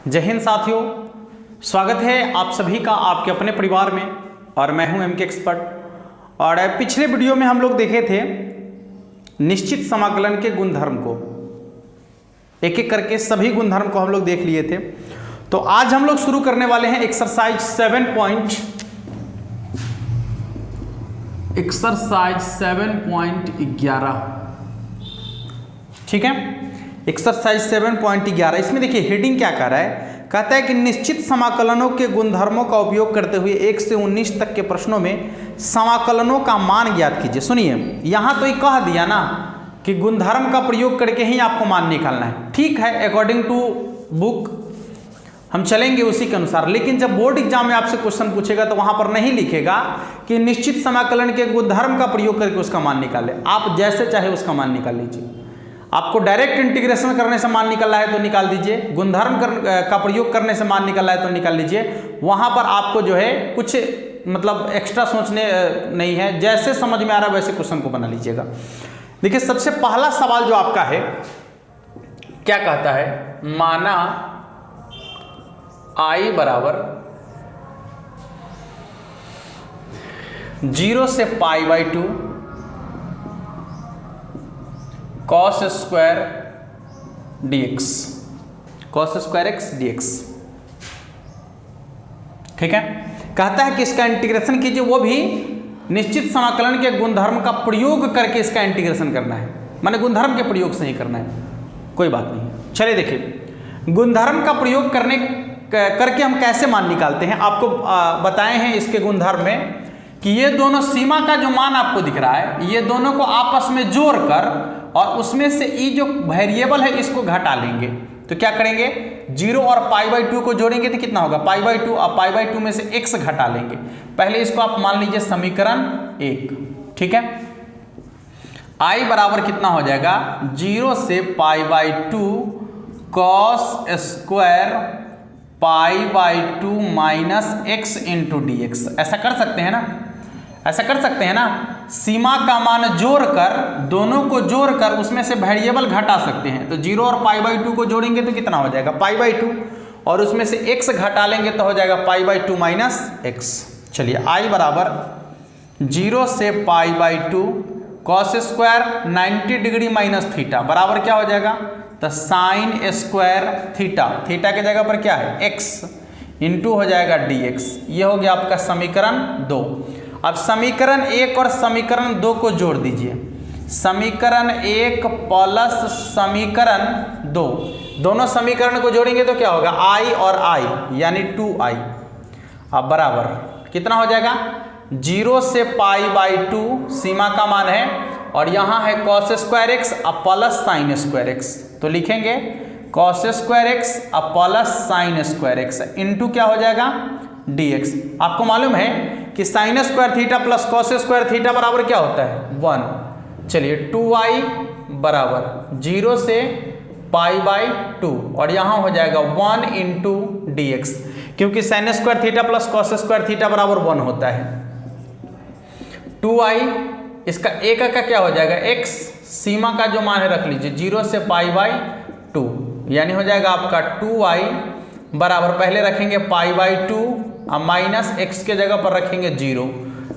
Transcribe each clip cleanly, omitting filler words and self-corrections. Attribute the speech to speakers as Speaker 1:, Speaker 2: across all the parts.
Speaker 1: जय हिंद साथियों, स्वागत है आप सभी का आपके अपने परिवार में। और मैं हूं एमके एक्सपर्ट। और पिछले वीडियो में हम लोग देखे थे निश्चित समाकलन के गुणधर्म को, एक एक करके सभी गुणधर्म को हम लोग देख लिए थे। तो आज हम लोग शुरू करने वाले हैं एक्सरसाइज 7.11। ठीक है, एक्सरसाइज 7.11। इसमें देखिए हेडिंग क्या कर रहा है, कहता है कि निश्चित समाकलनों के गुणधर्मों का उपयोग करते हुए 1 से 19 तक के प्रश्नों में समाकलनों का मान ज्ञात कीजिए। सुनिए, यहां तो ये कह दिया ना कि गुणधर्म का प्रयोग करके ही आपको मान निकालना है। ठीक है, अकॉर्डिंग टू बुक हम चलेंगे उसी के अनुसार, लेकिन जब बोर्ड एग्जाम में आपसे क्वेश्चन पूछेगा तो वहां पर नहीं लिखेगा कि निश्चित समाकलन के गुणधर्म का प्रयोग करके उसका मान निकाले। आप जैसे चाहे उसका मान निकाल लीजिए। आपको डायरेक्ट इंटीग्रेशन करने से मान निकालना है तो निकाल दीजिए, गुणधर्म का प्रयोग करने से मान निकालना है तो निकाल लीजिए। वहां पर आपको जो है कुछ मतलब एक्स्ट्रा सोचने नहीं है, जैसे समझ में आ रहा है वैसे क्वेश्चन को बना लीजिएगा। देखिए सबसे पहला सवाल जो आपका है क्या कहता है, माना I बराबर 0 से π/2 cos square dx, cos square x dx। ठीक है, कहता है कि इसका इंटीग्रेशन कीजिए, वो भी निश्चित समाकलन के गुणधर्म का प्रयोग करके इसका इंटीग्रेशन करना है, माने गुणधर्म के प्रयोग से ही करना है, कोई बात नहीं। चलिए देखिए, गुणधर्म का प्रयोग करके हम कैसे मान निकालते हैं। आपको बताए हैं इसके गुणधर्म में कि ये दोनों सीमा का जो मान आपको दिख रहा है, ये दोनों को आपस में जोड़कर और उसमें से ई जो वेरिएबल है इसको घटा लेंगे। तो क्या करेंगे, 0 और π/2 को जोड़ेंगे तो कितना होगा π/2, और π/2 में से x घटा लेंगे। पहले इसको आप मान लीजिए समीकरण 1। ठीक है, I बराबर कितना हो जाएगा, 0 से π/2 cos square π/2 minus x into dx। ऐसा कर सकते हैं ना, ऐसा कर सकते हैं ना। सीमा का मान जोड़कर, दोनों को जोड़कर उसमें से वेरिएबल घटा सकते हैं। तो 0 और π/2 को जोड़ेंगे तो कितना हो जाएगा π/2, और उसमें से x घटा लेंगे तो हो जाएगा π/2 माइनस x। चलिए, I बराबर 0 से π/2 cos square 90 degree minus theta बराबर क्या हो जाएगा, तो साइन स्क्वायर थीटा, थीटा के जगह पर क्या है x, इंटू हो जाएगा dx। ये हो गया आपका समीकरण 2। अब समीकरण 1 और समीकरण 2 को जोड़ दीजिए। समीकरण 1 प्लस समीकरण 2, दोनों समीकरण को जोड़ेंगे तो क्या होगा, I और I यानी 2I। अब बराबर कितना हो जाएगा, 0 से π/2 सीमा का मान है, और यहाँ है cos स्क्वायर x अब प्लस साइन स्क्वायर x। तो लिखेंगे cos स्क्वायर x अब plus sine square x into क्या हो जाएगा dx। आपको मालूम है कि sine square theta plus cos square theta बराबर क्या होता है, 1। चलिए 2I बराबर 0 से π/2 और यहाँ हो जाएगा 1 इंटू dx, क्योंकि sine square theta plus cos square theta बराबर 1 होता है। 2I इसका एक का क्या हो जाएगा x, सीमा का जो मान है रख लीजिए 0 से π/2, यानी हो जाएगा आपका 2I बराबर, पहले रखेंगे π/2 और माइनस x के जगह पर रखेंगे 0।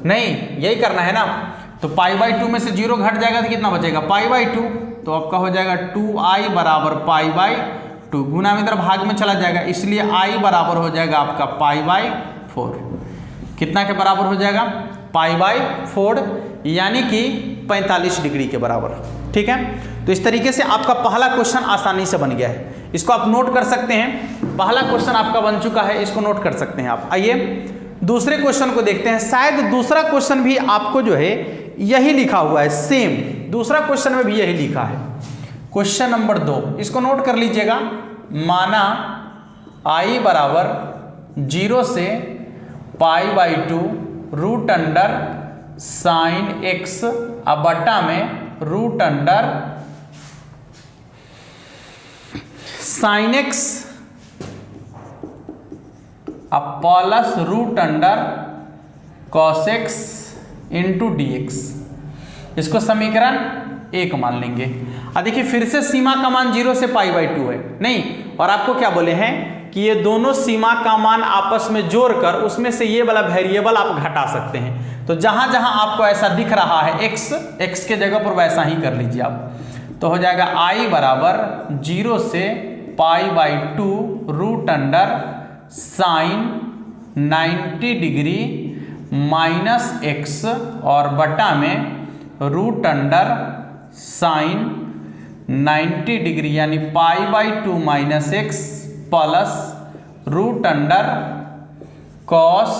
Speaker 1: नहीं, यही करना है ना। तो π/2 में से 0 घट जाएगा तो कितना बचेगा π/2, तो आपका हो जाएगा 2I बराबर π/2, गुना में इधर भाग में चला जाएगा, इसलिए I बराबर हो जाएगा आपका π/4। कितना के बराबर हो जाएगा, π/4, यानी कि 45 डिग्री के बराबर। ठीक है, तो इस तरीके से आपका पहला क्वेश्चन आसानी से बन गया है। इसको आप नोट कर सकते हैं, पहला क्वेश्चन आपका बन चुका है, इसको नोट कर सकते हैं आप। आइए दूसरे क्वेश्चन को देखते हैं। शायद दूसरा क्वेश्चन भी आपको जो है यही लिखा हुआ है, सेम दूसरा क्वेश्चन में भी यही लिखा है। क्वेश्चन नंबर 2, इसको नोट कर लीजिएगा। माना I बराबर 0 से π/2 रूट अंडर साइन x अब बट्टा में रूट अंडर साइन x अब plus root under cos x into dx। इसको समीकरण 1 मान लेंगे। अब देखिए फिर से सीमा का मान 0 से π/2 है नहीं, और आपको क्या बोले हैं कि ये दोनों सीमा का मान आपस में जोड़कर उसमें से ये वाला वेरिएबल आप घटा सकते हैं। तो जहां जहां आपको ऐसा दिख रहा है x के जगह पर वैसा ही कर लीजिए आप। तो हो जाएगा i बराबर 0 से π/2 root under sine 90 degree minus x और बटा में रूट अंडर साइन 90 डिग्री यानी π/2 minus x plus root under cos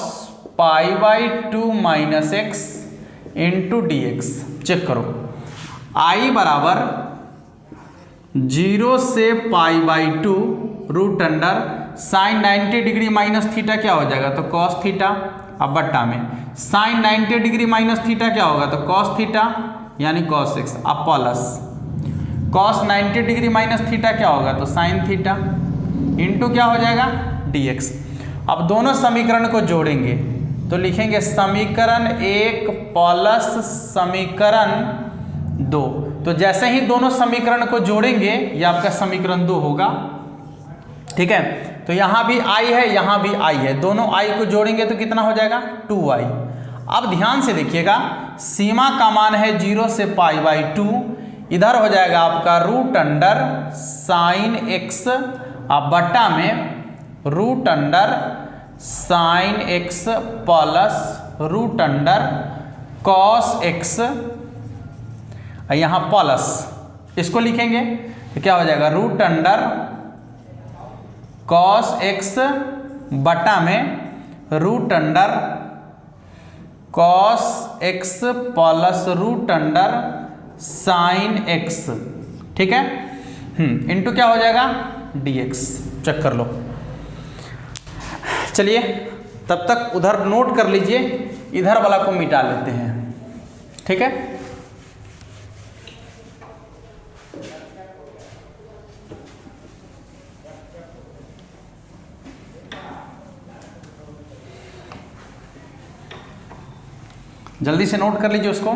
Speaker 1: π/2 minus x into dx। Check करो, i बराबर 0 से π/2 root under sine 90 degree minus theta क्या हो जाएगा, तो कॉस थीटा। अब बट्टा में साइन 90 डिग्री माइनस थीटा क्या होगा, तो कॉस थीटा यानी कॉस x। अब plus cos 90 degree minus theta क्या होगा, तो साइन थीटा इंटू क्या हो जाएगा dx। अब दोनों समीकरण को जोड़ेंगे तो लिखेंगे समीकरण 1 प्लस समीकरण 2। तो जैसे ही दोनों समीकरण को जोड़ेंगे ये आपका समीकरण 2 होगा। ठीक है, तो यहाँ भी i है, यहाँ भी i है, दोनों i को जोड़ेंगे तो कितना हो जाएगा 2i। अब ध्यान से देखिएगा, सीमा का मान है 0 से π/2, इधर हो जाएगा आपका रूट अंडर साइन x अब बट्टा में root under sine x plus root under cos x, यहाँ प्लस इसको लिखेंगे तो क्या हो जाएगा रूट अंडर कॉस x बटा में root under cos x plus root under sine x। ठीक है, इंटू क्या हो जाएगा dx। चेक कर लो। चलिए तब तक उधर नोट कर लीजिए, इधर वाला को मिटा लेते हैं। ठीक है, जल्दी से नोट कर लीजिए उसको।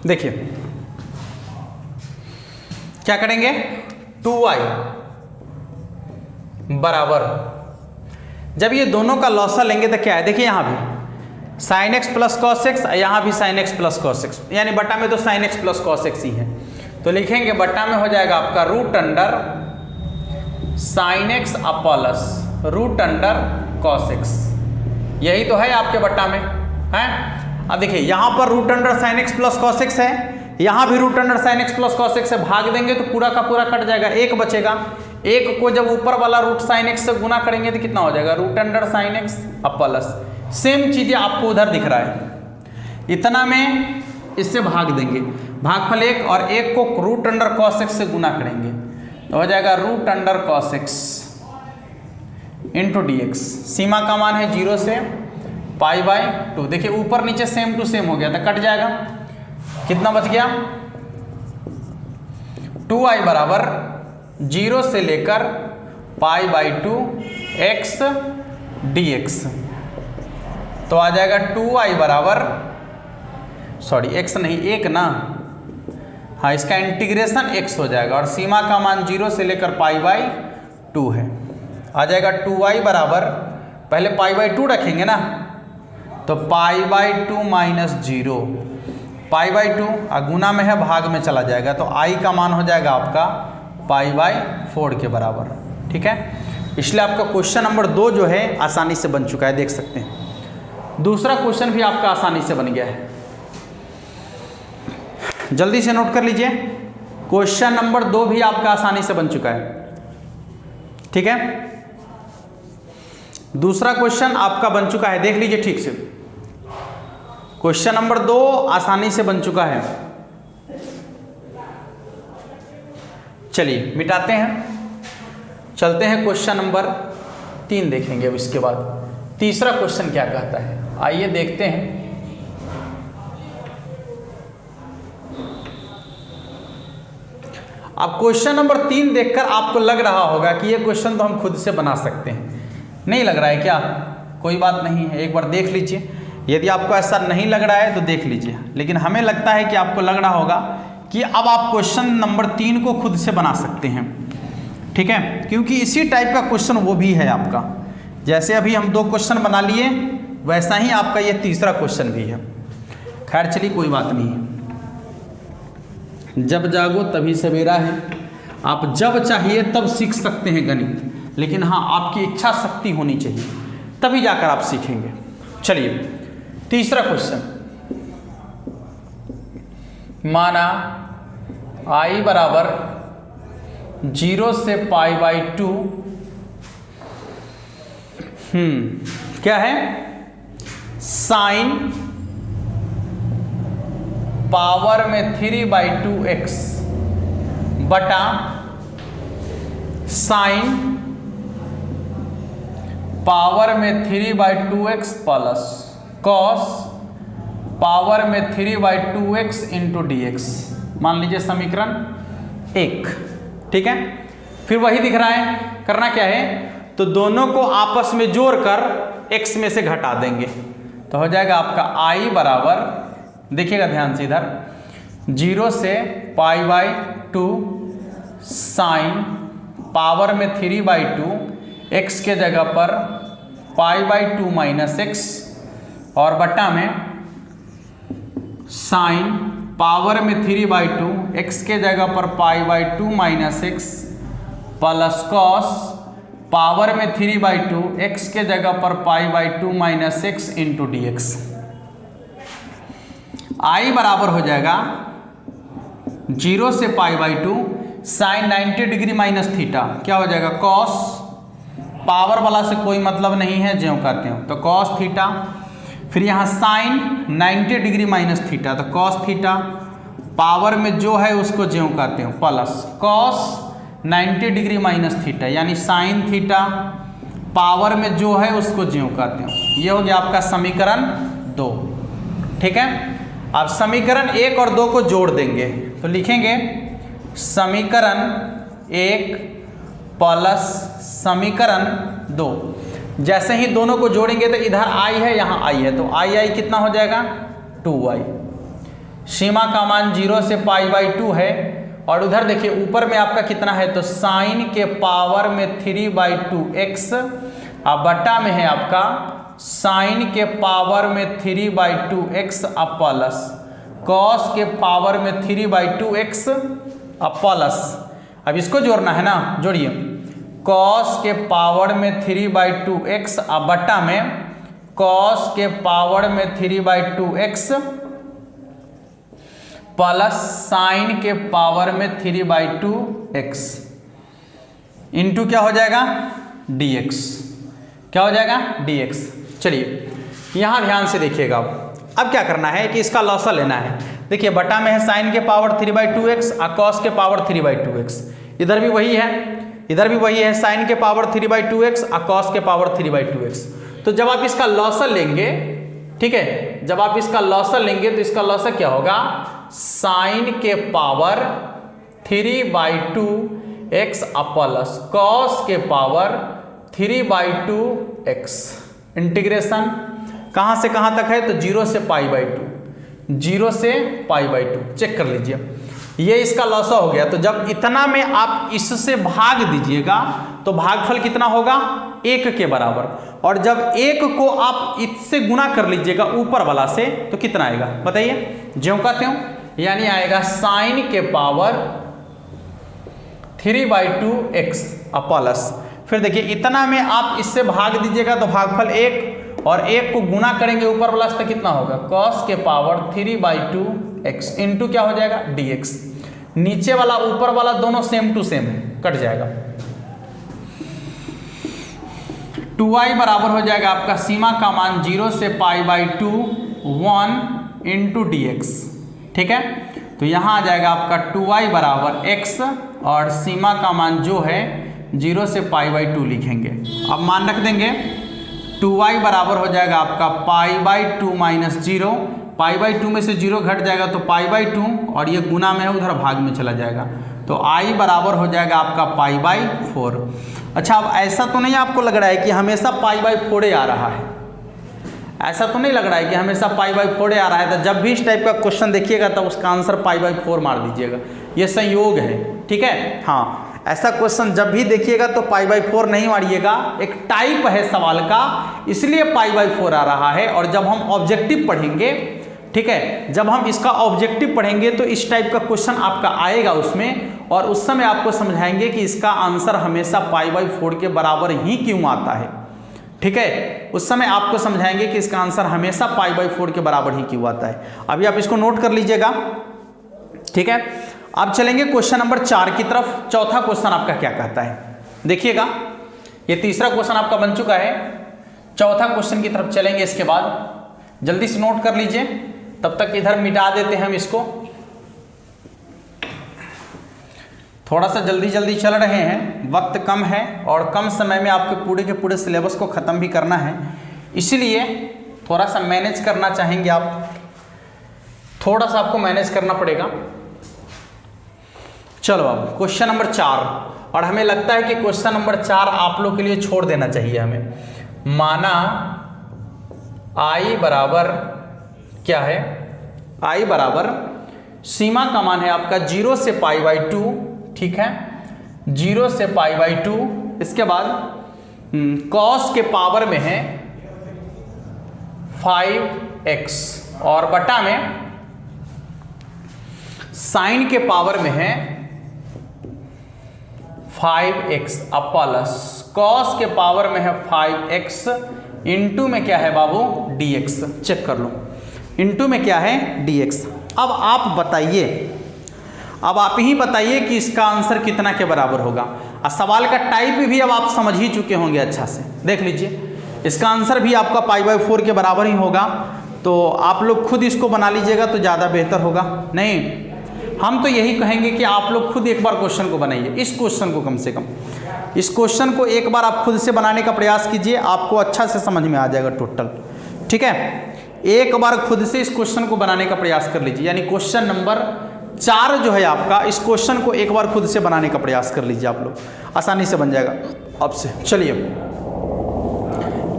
Speaker 1: देखिए क्या करेंगे, 2i बराबर, जब ये दोनों का लॉसा लेंगे तो क्या है, देखिए यहाँ भी sine x plus cos x, यहाँ भी sine x plus cos x, यानी बटा में तो sine x plus cos x ही है। तो लिखेंगे बटा में हो जाएगा आपका root under sine x plus root under cos x. यही तो है आपके बटा में है। अब देखिए यहाँ पर root under sine x plus cos x है, यहाँ भी root under sine x plus cos x है, भाग देंगे तो पूरा का पूरा कट जाएगा, एक बचेगा। एक को जब ऊपर वाला रूट साइन एक्स से गुना करेंगे तो कितना हो जाएगा रूट अंडर साइन एक्स अब प्लस, सेम चीजें आपको उधर दिख रहा है। इतना में इससे भाग देंगे, भागफल एक, और एक को रूट अंडर कॉस एक्स से गुना करेंगे तो हो जाएगा root under cos x into d x. सीमा का मान है 0 से π/2। देखिए ऊपर नीचे सेम टू सेम हो गया था, कट जाएगा, कितना बच गया 2i बराबर 0 से लेकर π/2 x dx। तो आ जाएगा 2i बराबर, सॉरी x नहीं, एक ना, हाँ इसका इंटीग्रेशन x हो जाएगा, और सीमा का मान 0 से लेकर π/2 है। आ जाएगा 2i बराबर, पहले π/2 रखेंगे ना, तो π/2 माइनस 0, π/2 गुना में है भाग में चला जाएगा, तो i का मान हो जाएगा आपका π/4 के बराबर। ठीक है, इसलिए आपका क्वेश्चन नंबर 2 जो है आसानी से बन चुका है, देख सकते हैं। दूसरा क्वेश्चन भी आपका आसानी से बन गया है, जल्दी से नोट कर लीजिए। क्वेश्चन नंबर 2 भी आपका आसानी से बन चुका है। ठीक है, दूसरा क्वेश्चन आपका बन चुका है, देख लीजिए ठीक से। क्वेश्चन नंबर 2 आसानी से बन चुका है। चलिए मिटाते हैं। चलते हैं क्वेश्चन नंबर 3 देखेंगे। अब इसके बाद तीसरा क्वेश्चन क्या कहता है, आइए देखते हैं। अब क्वेश्चन नंबर 3 देखकर आपको लग रहा होगा कि ये क्वेश्चन तो हम खुद से बना सकते हैं। नहीं लग रहा है क्या? कोई बात नहीं है, एक बार देख लीजिए। यदि आपको ऐसा नहीं लग रहा है तो देख लीजिए, लेकिन हमें लगता है कि आपको लग रहा होगा कि अब आप क्वेश्चन नंबर 3 को खुद से बना सकते हैं। ठीक है, क्योंकि इसी टाइप का क्वेश्चन वो भी है आपका। जैसे अभी हम 2 क्वेश्चन बना लिए, वैसा ही आपका ये तीसरा क्वेश्चन भी है। खैर चलिए, कोई बात नहीं है। जब जागो तभी सवेरा है। आप जब चाहिए तब सीख सकते हैं गणित, लेकिन हाँ, आपकी इच्छा शक्ति होनी चाहिए, तभी जाकर आप सीखेंगे। चलिए तीसरा क्वेश्चन, माना I बराबर 0 से π/2 क्या है, साइन पावर में 3/2x बटा साइन पावर में 3/2x प्लस कॉस पावर में 3/2x इंटू dx। मान लीजिए समीकरण 1। ठीक है, फिर वही दिख रहा है। करना क्या है, तो दोनों को आपस में जोड़कर x में से घटा देंगे, तो हो जाएगा आपका I बराबर, देखिएगा ध्यान से इधर, 0 से π/2 साइन पावर में 3/2, x के जगह पर π/2 माइनस x और बट्टा में साइन पावर में 3/2, x के जगह पर π/2 minus x plus cos power में 3/2, x के जगह पर π/2 minus x into dx। I बराबर हो जाएगा 0 से π/2 साइन 90 डिग्री माइनस थीटा, क्या हो जाएगा कॉस, पावर वाला से कोई मतलब नहीं है, ज्यों कहते हो तो कॉस थीटा। फिर यहाँ साइन 90 डिग्री माइनस थीटा, तो कॉस थीटा, पावर में जो है उसको ज्यों कहते हो plus cos 90 degree minus theta, यानी साइन थीटा, पावर में जो है उसको ज्यों कहते हो। ये हो गया आपका समीकरण 2। ठीक है, अब समीकरण 1 और 2 को जोड़ देंगे, तो लिखेंगे समीकरण 1 प्लस समीकरण 2। जैसे ही दोनों को जोड़ेंगे तो इधर I है, यहाँ I है, तो I कितना हो जाएगा 2y। सीमा का मान 0 से π/2 है, और उधर देखिए ऊपर में आपका कितना है, तो साइन के पावर में 3/2x, अब बट्टा में है आपका साइन के पावर में 3/2x अब प्लस कॉस के पावर में 3/2x अब प्लस, अब इसको जोड़ना है ना, जोड़िए, कॉस के पावर में 3/2x अब बट्टा में कॉस के पावर में 3/2x प्लस साइन के पावर में 3/2x इंटू क्या हो जाएगा dx। क्या हो जाएगा dx। चलिए यहाँ ध्यान से देखिएगा। अब क्या करना है कि इसका लॉसा लेना है। देखिए बटा में है साइन के पावर 3/2x और कॉस के पावर 3/2x, इधर भी वही है, इधर भी वही है, साइन के पावर 3/2x और कॉस के पावर 3/2x। तो जब आप इसका लॉसा लेंगे, ठीक है, जब आप इसका लॉसा लेंगे तो इसका लॉसा क्या होगा, साइन के पावर 3/2x प्लस कॉस के पावर 3/2x इंटीग्रेशन कहाँ से कहाँ तक है, तो 0 से π/2, 0 से π/2 चेक कर लीजिए, ये इसका लॉसा हो गया। तो जब इतना में आप इससे भाग दीजिएगा तो भागफल कितना होगा 1 के बराबर, और जब 1 को आप इससे गुना कर लीजिएगा ऊपर वाला से तो कितना आएगा बताइए, ज्यों का त्यों, यानी आएगा साइन के पावर 3/2x प्लस, फिर देखिए इतना में आप इससे भाग दीजिएगा तो भागफल 1 और 1 को गुना करेंगे ऊपर वाला से कितना होगा, कॉस के पावर 3/2x इंटू क्या हो जाएगा dx। नीचे वाला ऊपर वाला दोनों सेम टू सेम है, कट जाएगा। 2y बराबर हो जाएगा आपका सीमा का मान 0 से π/2 1 इंटू dx। ठीक है, तो यहाँ आ जाएगा आपका 2y बराबर x और सीमा का मान जो है 0 से π/2 लिखेंगे। अब मान रख देंगे 2y बराबर हो जाएगा आपका π/2 माइनस 0, π/2 में से 0 घट जाएगा तो π/2 और ये गुना में है उधर भाग में चला जाएगा, तो i बराबर हो जाएगा आपका π/4। अच्छा, अब ऐसा तो नहीं आपको लग रहा है कि हमेशा π/4 आ रहा है, ऐसा तो नहीं लग रहा है कि हमेशा π/4 आ रहा है, तो जब भी इस टाइप का क्वेश्चन देखिएगा तो उसका आंसर π/4 मार दीजिएगा, ये संयोग है, ठीक है। हाँ, ऐसा क्वेश्चन जब भी देखिएगा तो π/4 नहीं मारिएगा, एक टाइप है सवाल का इसलिए π/4 आ रहा है। और जब हम ऑब्जेक्टिव पढ़ेंगे, ठीक है, जब हम इसका ऑब्जेक्टिव पढ़ेंगे तो इस टाइप का क्वेश्चन आपका आएगा उसमें, और उस समय आपको समझाएंगे कि इसका आंसर हमेशा π/4 के बराबर ही क्यों आता है, ठीक है। उस समय आपको समझाएंगे कि इसका आंसर हमेशा π/4 के बराबर ही क्यों आता है। अभी आप इसको नोट कर लीजिएगा, ठीक है। अब चलेंगे क्वेश्चन नंबर 4 की तरफ। चौथा क्वेश्चन आपका क्या कहता है, देखिएगा, ये तीसरा क्वेश्चन आपका बन चुका है, चौथा क्वेश्चन की तरफ चलेंगे। इसके बाद जल्दी से नोट कर लीजिए, तब तक इधर मिटा देते हैं हम इसको, थोड़ा सा जल्दी जल्दी चल रहे हैं, वक्त कम है और कम समय में आपके पूरे के पूरे सिलेबस को ख़त्म भी करना है, इसलिए थोड़ा सा मैनेज करना चाहेंगे आप, थोड़ा सा आपको मैनेज करना पड़ेगा। चलो अब क्वेश्चन नंबर 4, और हमें लगता है कि क्वेश्चन नंबर 4 आप लोग के लिए छोड़ देना चाहिए हमें। माना i बराबर क्या है, i बराबर सीमा का मान है आपका 0 से π/2, ठीक है, 0 से π/2। इसके बाद cos के पावर में है 5x और बटा में साइन के पावर में है 5x अब प्लस cos के पावर में है 5x, इंटू में क्या है बाबू dx, चेक कर लो, इंटू में क्या है dx। अब आप बताइए, अब आप ही बताइए कि इसका आंसर कितना के बराबर होगा। और सवाल का टाइप भी अब आप समझ ही चुके होंगे अच्छा से, देख लीजिए, इसका आंसर भी आपका π/4 के बराबर ही होगा, तो आप लोग खुद इसको बना लीजिएगा तो ज़्यादा बेहतर होगा। नहीं, हम तो यही कहेंगे कि आप लोग खुद एक बार क्वेश्चन को बनाइए, इस क्वेश्चन को कम से कम, इस क्वेश्चन को एक बार आप खुद से बनाने का प्रयास कीजिए, आपको अच्छा से समझ में आ जाएगा टोटल, ठीक है। एक बार खुद से इस क्वेश्चन को बनाने का प्रयास कर लीजिए, यानी क्वेश्चन नंबर 4 जो है आपका, इस क्वेश्चन को एक बार खुद से बनाने का प्रयास कर लीजिए, आप लोग आसानी से बन जाएगा अब से। चलिए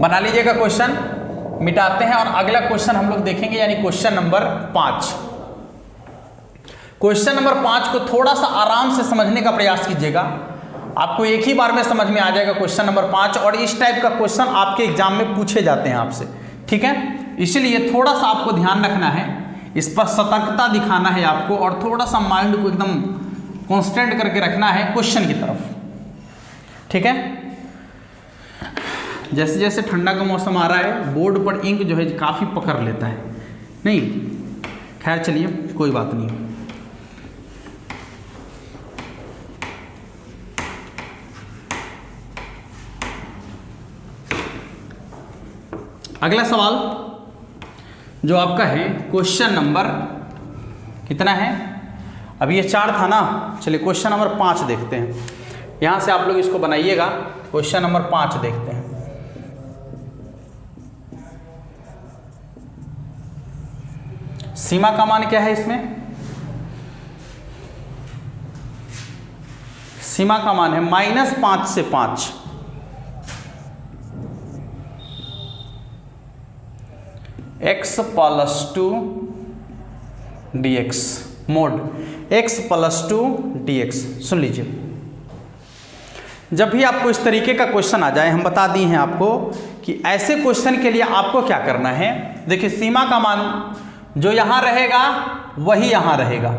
Speaker 1: बना लीजिएगा क्वेश्चन, मिटाते हैं और अगला क्वेश्चन हम लोग देखेंगे, यानी क्वेश्चन नंबर 5। क्वेश्चन नंबर 5 को थोड़ा सा आराम से समझने का प्रयास कीजिएगा, आपको एक ही बार में समझ में आ जाएगा क्वेश्चन नंबर 5, और इस टाइप का क्वेश्चन आपके एग्जाम में पूछे जाते हैं आपसे, ठीक है। इसलिए थोड़ा सा आपको ध्यान रखना है, इस पर सतर्कता दिखाना है आपको, और थोड़ा सा माइंड को एकदम कॉन्स्टेंट करके रखना है क्वेश्चन की तरफ, ठीक है। जैसे जैसे ठंडा का मौसम आ रहा है, बोर्ड पर इंक जो है काफ़ी पकड़ लेता है, नहीं खैर चलिए कोई बात नहीं। अगला सवाल जो आपका है क्वेश्चन नंबर कितना है, अभी ये 4 था ना, चलिए क्वेश्चन नंबर 5 देखते हैं। यहाँ से आप लोग इसको बनाइएगा, क्वेश्चन नंबर 5 देखते हैं। सीमा का मान क्या है इसमें, सीमा का मान है -5 से 5, x + 2 dx, mode x + 2 dx। सुन लीजिए, जब भी आपको इस तरीके का क्वेश्चन आ जाए, हम बता दिए हैं आपको कि ऐसे क्वेश्चन के लिए आपको क्या करना है। देखिए, सीमा का मान जो यहाँ रहेगा वही यहाँ रहेगा,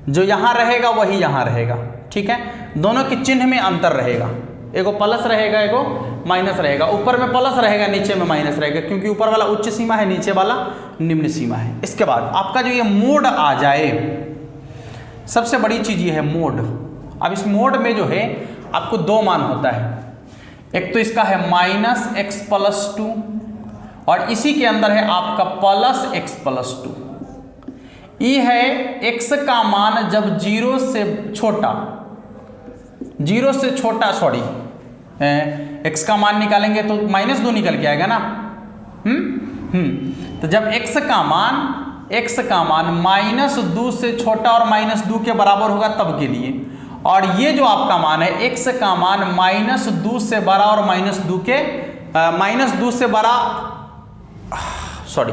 Speaker 1: जो यहाँ रहेगा वही यहाँ रहेगा, ठीक है। दोनों के चिन्ह में अंतर रहेगा, एगो प्लस रहेगा एगो माइनस रहेगा, ऊपर में प्लस रहेगा नीचे में माइनस रहेगा, क्योंकि ऊपर वाला उच्च सीमा है, नीचे वाला निम्न सीमा है। इसके बाद आपका जो ये मोड आ जाए, सबसे बड़ी चीज़ ये है मोड। अब इस मोड में जो है आपको 2 मान होता है, एक तो इसका है -x + 2 और इसी के अंदर है आपका +x + 2। ये है x का मान जब 0 से छोटा, जीरो से छोटा, सॉरी x का मान निकालेंगे तो -2 निकल के आएगा ना। तो जब x का मान -2 से छोटा और -2 के बराबर होगा तब के लिए, और ये जो आपका मान है x का मान -2 से बड़ा और -2 के -2 से बड़ा, सॉरी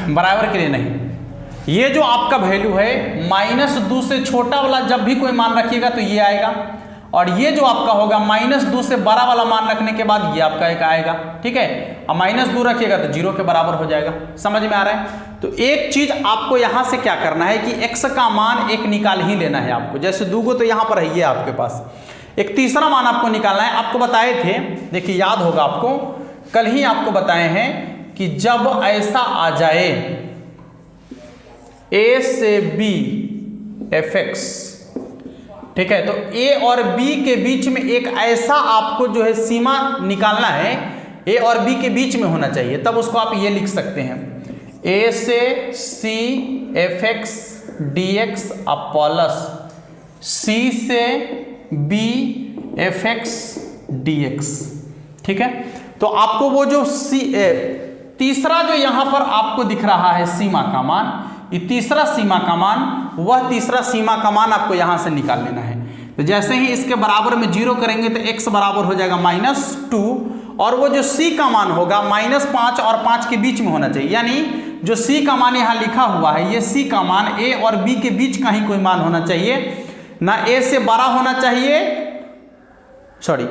Speaker 1: बराबर के लिए नहीं, ये जो आपका वैल्यू है -2 से छोटा वाला जब भी कोई मान रखिएगा तो ये आएगा, और ये जो आपका होगा -2 से बड़ा वाला मान रखने के बाद ये आपका एक आएगा, ठीक है। अब -2 रखिएगा तो 0 के बराबर हो जाएगा। समझ में आ रहा है? तो एक चीज आपको यहां से क्या करना है कि x का मान एक निकाल ही लेना है आपको, जैसे 2 तो यहां पर है ये आपके पास, एक तीसरा मान आपको निकालना है। आपको बताए थे, देखिए याद होगा आपको, कल ही आपको बताए हैं कि जब ऐसा आ जाए a से b fx, ठीक है, तो a और b के बीच में एक ऐसा आपको जो है सीमा निकालना है, a और b के बीच में होना चाहिए, तब उसको आप ये लिख सकते हैं a से c fx dx plus c से b fx dx, ठीक है। तो आपको वो जो तीसरा जो यहां पर आपको दिख रहा है सीमा का मान, ये तीसरा सीमा का मान, वह तीसरा सीमा का मान आपको यहां से निकाल लेना है। तो जैसे ही इसके बराबर में 0 करेंगे तो x बराबर हो जाएगा -2, और वो जो c का मान होगा -5 और 5 के बीच में होना चाहिए, यानी जो c का मान यहाँ लिखा हुआ है, ये c का मान a और b के बीच का ही कोई मान होना चाहिए, ना a से बड़ा होना चाहिए, सॉरी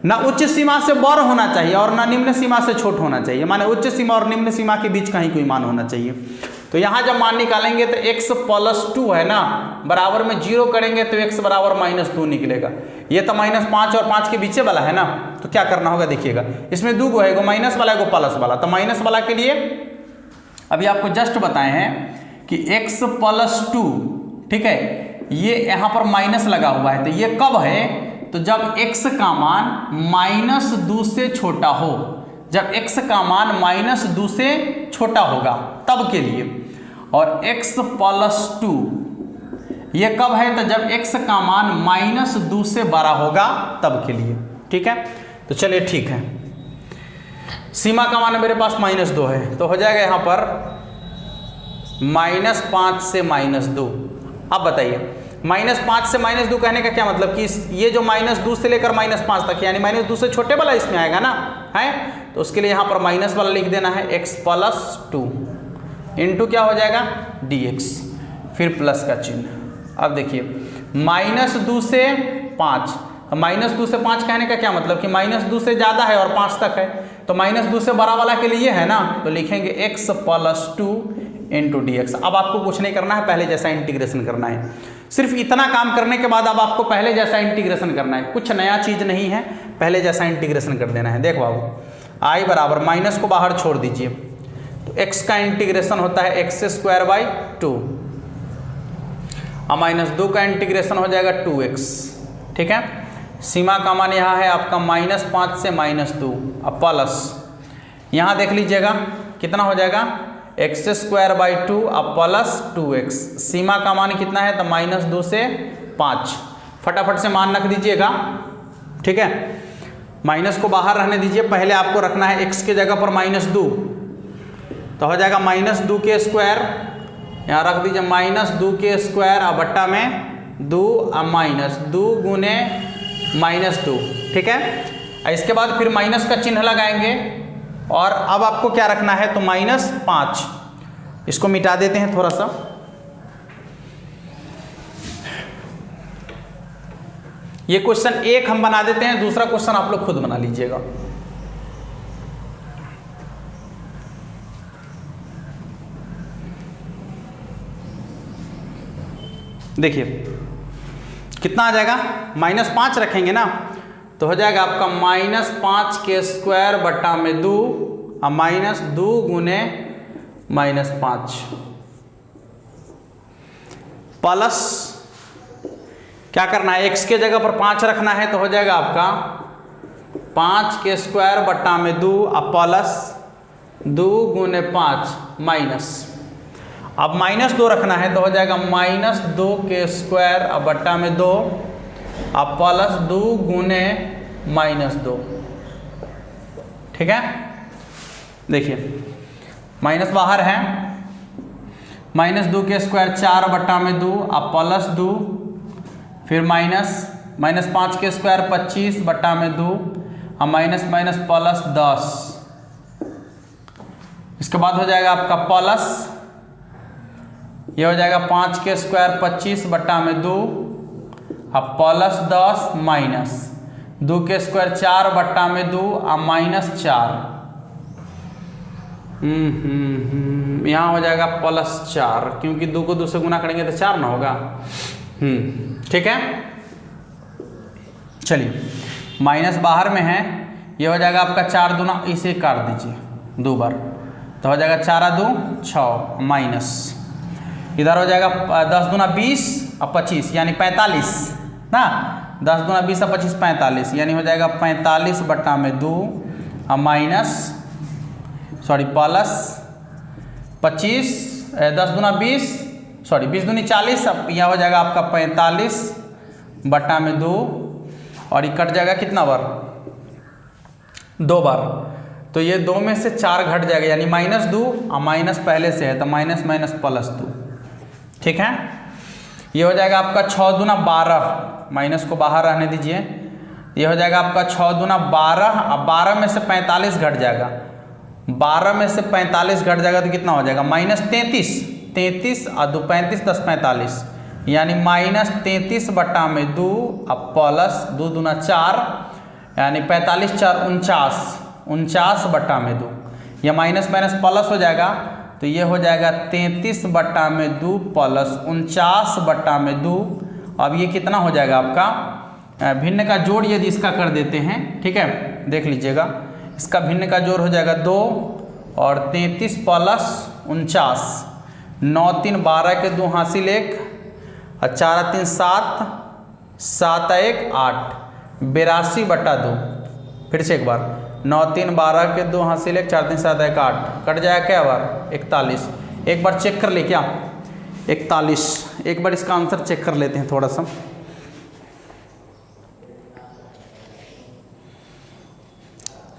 Speaker 1: ना उच्च सीमा से बड़ होना चाहिए और ना निम्न सीमा से छोट होना चाहिए, माने उच्च सीमा और निम्न सीमा के बीच का ही कोई मान होना चाहिए। तो यहाँ जब मान निकालेंगे तो x + 2 है ना, बराबर में 0 करेंगे तो x बराबर -2 निकलेगा। ये तो -5 और 5 के बीच वाला है ना, तो क्या करना होगा देखिएगा, इसमें 2 गो है, एगो माइनस वाला एगो प्लस वाला। तो माइनस वाला के लिए अभी आपको जस्ट बताए हैं कि x + 2, ठीक है, ये यहाँ पर माइनस लगा हुआ है, तो ये कब है, तो जब x का मान -2 से छोटा हो, जब x का मान -2 से छोटा होगा तब के लिए, और x + 2 ये कब है, तो जब x का मान -2 से बड़ा होगा तब के लिए, ठीक है। तो चलिए ठीक है, सीमा का मान मेरे पास -2 है, तो हो जाएगा यहाँ पर -5 से -2। अब बताइए -5 से -2 कहने का क्या मतलब कि ये जो -2 से लेकर -5 तक, यानी -2 से छोटे वाला इसमें आएगा ना, है, तो उसके लिए यहाँ पर माइनस वाला लिख देना है, x + 2 इंटू क्या हो जाएगा dx, फिर प्लस का चिन्ह। अब देखिए -2 से 5, -2 से 5 कहने का क्या मतलब कि -2 से ज़्यादा है और 5 तक है, तो -2 से बड़ा वाला के लिए है ना, तो लिखेंगे x + 2 इंटू dx। अब आपको कुछ नहीं करना है, पहले जैसा इंटीग्रेशन करना है, सिर्फ इतना काम करने के बाद अब आपको पहले जैसा इंटीग्रेशन करना है, कुछ नया चीज़ नहीं है, पहले जैसा इंटीग्रेशन कर देना है। देखो बाबू, i बराबर माइनस को बाहर छोड़ दीजिए, तो x का इंटीग्रेशन होता है x² / 2, और -2 का इंटीग्रेशन हो जाएगा 2x, ठीक है। सीमा का मान यहाँ है आपका -5 से -2, अब प्लस यहाँ देख लीजिएगा कितना हो जाएगा, x² / 2 अब प्लस 2x, सीमा का मान कितना है, तो -2 से 5, फटाफट से मान रख दीजिएगा, ठीक है। माइनस को बाहर रहने दीजिए, पहले आपको रखना है x के जगह पर -2, तो हो जाएगा -2 के स्क्वायर, यहाँ रख दीजिए -2 के स्क्वायर और बट्टा में 2 और -2 गुने -2, ठीक है। इसके बाद फिर माइनस का चिन्ह लगाएंगे, और अब आपको क्या रखना है, तो -5, इसको मिटा देते हैं थोड़ा सा, ये क्वेश्चन 1 हम बना देते हैं, दूसरा क्वेश्चन आप लोग खुद बना लीजिएगा। देखिए कितना आ जाएगा, -5 रखेंगे ना, तो हो जाएगा आपका -5 के स्क्वायर बट्टा में 2 और -2 गुने -5 प्लस क्या करना है, x के जगह पर 5 रखना है, तो हो जाएगा आपका 5 के स्क्वायर बट्टा में 2 और प्लस 2 गुने 5 माइनस, अब -2 रखना है, तो हो जाएगा -2 के स्क्वायर और बट्टा में 2 अब +2 गुने -2, ठीक है। देखिए माइनस बाहर है, -2 के स्क्वायर 4/2, अब +2, फिर -5 के स्क्वायर 25/2, अब माइनस +10। इसके बाद हो जाएगा आपका प्लस, ये हो जाएगा 5 के स्क्वायर 25/2, अब +10 माइनस 2 के स्क्वायर 4/2, अब -4। यहाँ हो जाएगा +4, क्योंकि 2 को 2 से गुना करेंगे तो 4 ना होगा। ठीक है, चलिए माइनस बाहर में है, ये हो जाएगा आपका 4 दूना, इसे काट दीजिए 2 बार, तो हो जाएगा 4 2 6 माइनस, इधर हो जाएगा 10 दूना 20 और 25 यानी 45 ना, 10 दूना 20 और 25 45, यानी हो जाएगा 45/2 और माइनस प्लस 25, 10 दूना 20 20 दूनी 40, अब यह हो जाएगा आपका 45/2 और ये कट जाएगा कितना बार, 2 बार, तो ये 2 में से 4 घट जाएगा यानी -2 और माइनस पहले से है तो माइनस +2, ठीक है। ये हो जाएगा आपका 6 दूना 12, माइनस को बाहर रहने दीजिए, ये हो जाएगा आपका 6 दूना 12, अब 12 में से 45 घट जाएगा, 12 में से 45 घट जाएगा तो कितना हो जाएगा -33 और 2 35 10 45 यानी -33/2 अब प्लस 2 दूना 4 यानी 45 4 49/2, या माइनस प्लस हो जाएगा तो ये हो जाएगा 33/2 प्लस 49/2। अब ये कितना हो जाएगा आपका भिन्न का जोड़, यदि इसका कर देते हैं, ठीक है, देख लीजिएगा, इसका भिन्न का जोड़ हो जाएगा 2 और 33 प्लस 49, 9 3 12 के 2 हासिल 1 और 4 3 7 7 1 8 82/2। फिर से एक बार 9 3 12 के 2 हासिल 1 4 3 7 1 8 कट जाएगा क्या बार 41। एक बार चेक कर ले क्या 41, एक बार इसका आंसर चेक कर लेते हैं थोड़ा सा।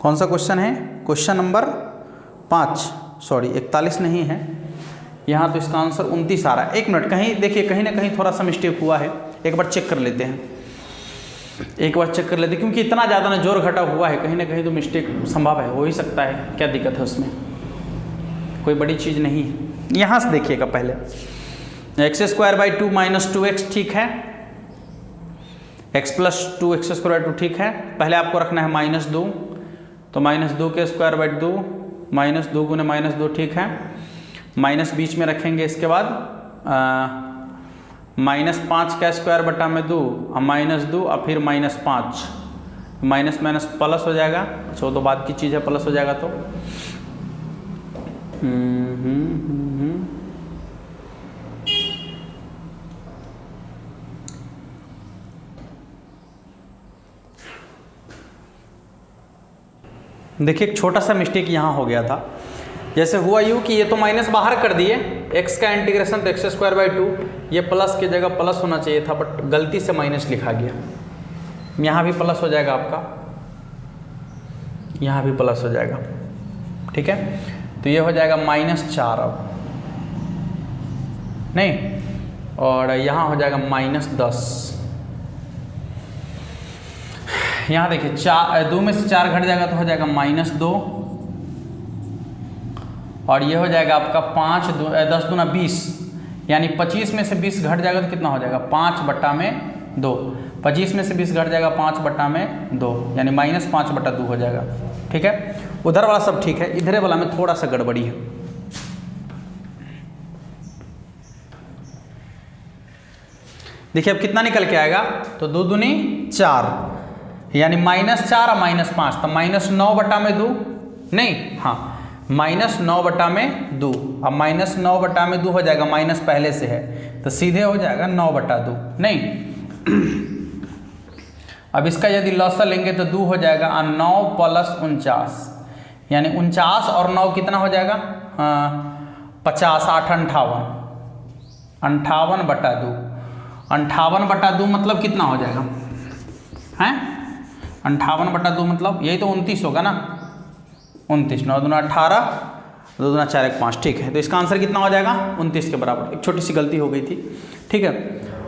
Speaker 1: कौन सा क्वेश्चन है, क्वेश्चन नंबर 5, 41 नहीं है यहाँ, तो इसका आंसर 29 आ रहा है। 1 मिनट, कहीं देखिए कहीं ना कहीं थोड़ा सा मिस्टेक हुआ है, एक बार चेक कर लेते हैं, एक बार चेक कर लेते हैं, क्योंकि इतना ज़्यादा ना जोर घटा हुआ है, कहीं ना कहीं तो मिस्टेक संभव है, हो ही सकता है, क्या दिक्कत है उसमें, कोई बड़ी चीज़ नहीं है। यहाँ से देखिएगा पहले x²/2 - 2x ठीक है, x + 2x² ठीक है, पहले आपको रखना है -2, तो -2 के स्क्वायर/2 -2 गुने -2 ठीक है, माइनस बीच में रखेंगे, इसके बाद -5 का स्क्वायर/2 और -2 और फिर -5, माइनस प्लस हो जाएगा, अच्छा तो बात की चीज़ है, प्लस हो जाएगा तो देखिए एक छोटा सा मिस्टेक यहाँ हो गया था। जैसे हुआ यूँ कि ये तो माइनस बाहर कर दिए, x का इंटीग्रेशन तो x²/2, ये प्लस की जगह प्लस होना चाहिए था, बट गलती से माइनस लिखा गया। यहाँ भी प्लस हो जाएगा आपका, यहाँ भी प्लस हो जाएगा, ठीक है, तो ये हो जाएगा -4 अब नहीं, और यहाँ हो जाएगा -10। यहाँ देखिए 2 में से 4 घट जाएगा तो हो जाएगा -2, और ये हो जाएगा आपका 10 दूना 20 यानी 25 में से 20 घट जाएगा तो कितना हो जाएगा 5/2, 25 में से 20 घट जाएगा 5/2 यानी -5/2 हो जाएगा, ठीक है। उधर वाला सब ठीक है, इधर वाला में थोड़ा सा गड़बड़ी है। देखिए अब कितना निकल के आएगा, तो 2 दूनी 4 यानी -4 और -5, तो -9/2 नहीं, हाँ -9/2, अब -9/2 हो जाएगा, माइनस पहले से है तो सीधे हो जाएगा 9/2 नहीं। अब इसका यदि लॉसा लेंगे तो 2 हो जाएगा, 9 + 49 यानी 49 और 9 कितना हो जाएगा 50, 8 58, 58/2, 58/2 मतलब कितना हो जाएगा हैं 58/2 मतलब यही तो 29 होगा ना, 29, 9 दूना 18, 2 दूना 4 1 5, ठीक है। तो इसका आंसर कितना हो जाएगा 29 के बराबर। एक छोटी सी गलती हो गई थी, ठीक है,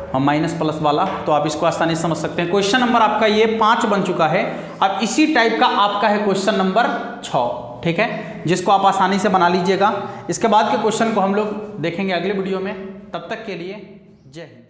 Speaker 1: और माइनस प्लस वाला, तो आप इसको आसानी से समझ सकते हैं। क्वेश्चन नंबर आपका ये 5 बन चुका है। अब इसी टाइप का आपका है क्वेश्चन नंबर 6, ठीक है, जिसको आप आसानी से बना लीजिएगा। इसके बाद के क्वेश्चन को हम लोग देखेंगे अगले वीडियो में। तब तक के लिए जय हिंद।